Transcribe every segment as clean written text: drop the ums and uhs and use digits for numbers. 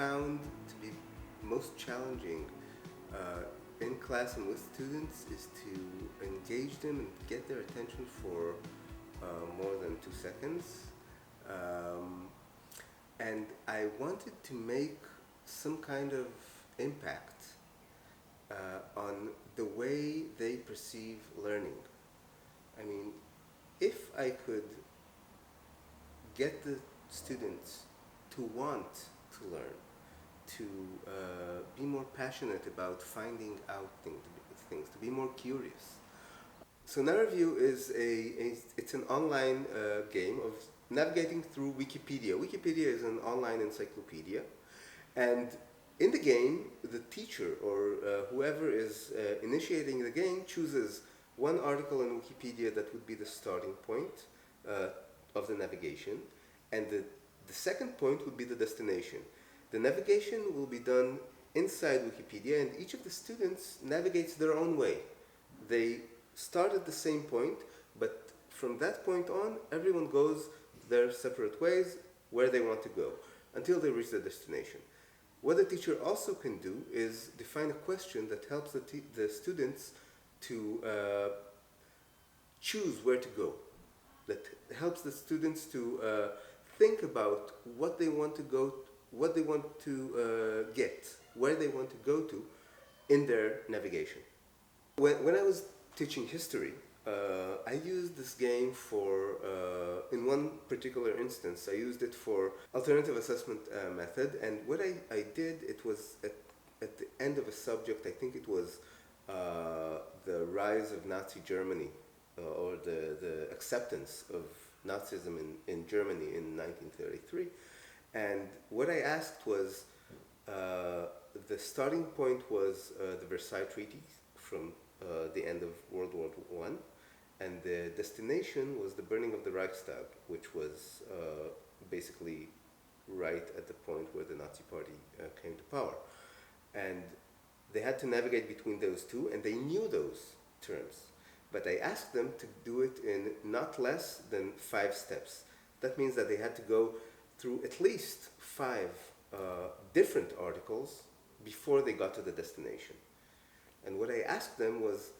found to be most challenging in class and with students is to engage them and get their attention for more than 2 seconds. Um, and I wanted to make some kind of impact on the way they perceive learning. I mean, if I could get the students to want to learn, to be more passionate about finding out things, to be more curious. So Naraview is it's an online game of navigating through Wikipedia. Wikipedia is an online encyclopedia, and in the game, the teacher or whoever is initiating the game chooses one article in Wikipedia that would be the starting point of the navigation, and the second point would be the destination. The navigation will be done inside Wikipedia, and each of the students navigates their own way. They start at the same point, but from that point on, everyone goes their separate ways where they want to go until they reach the destination. What the teacher also can do is define a question that helps the students to choose where to go, that helps the students to think about what they want to go, what they want to get, where they want to go to in their navigation. When I was teaching history, I used this game for, in one particular instance, I used it for alternative assessment method, and what I did, it was at the end of a subject, I think it was the rise of Nazi Germany, or the acceptance of Nazism in Germany in 1933. And what I asked was, the starting point was the Versailles Treaty from the end of World War I, and the destination was the burning of the Reichstag, which was basically right at the point where the Nazi Party came to power. And they had to navigate between those two, and they knew those terms. But I asked them to do it in not less than 5 steps. That means that they had to go through at least 5 different articles before they got to the destination. And what I asked them was,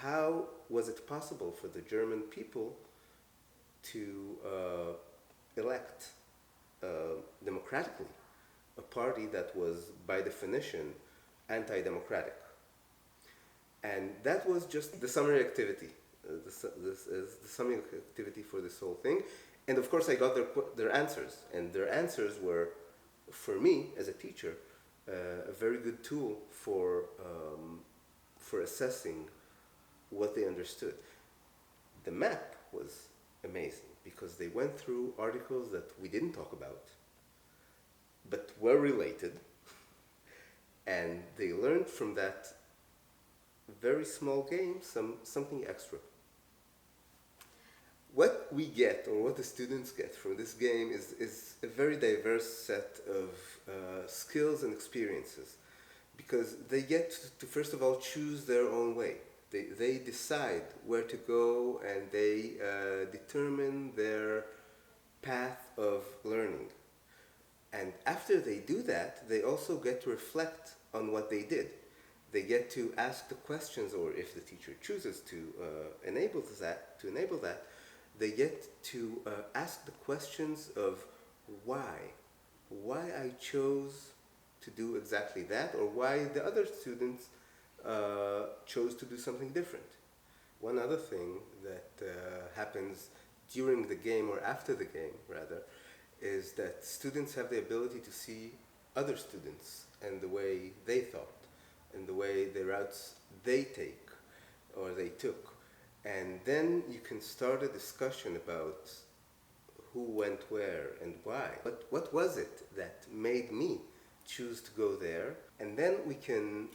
how was it possible for the German people to elect democratically a party that was, by definition, anti-democratic? And that was just the summary activity. This is the summary activity for this whole thing. And of course I got their answers. And their answers were, for me, as a teacher, a very good tool for assessing what they understood. The map was amazing because they went through articles that we didn't talk about, but were related, and they learned from that very small game something extra. What we get, or what the students get from this game is a very diverse set of skills and experiences, because they get to first of all choose their own way. They decide where to go, and they determine their path of learning. And after they do that, they also get to reflect on what they did. They get to ask the questions, or if the teacher chooses to enable that, they get to ask the questions of why I chose to do exactly that, or why the other students chose to do something different. One other thing that happens during the game, or after the game rather, is that students have the ability to see other students and the way they thought, and the way the routes they take or they took. And then you can start a discussion about who went where and why. What was it that made me choose to go there? And then we can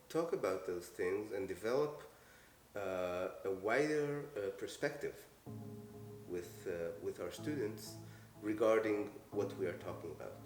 talk about those things and develop a wider perspective with our students regarding what we are talking about.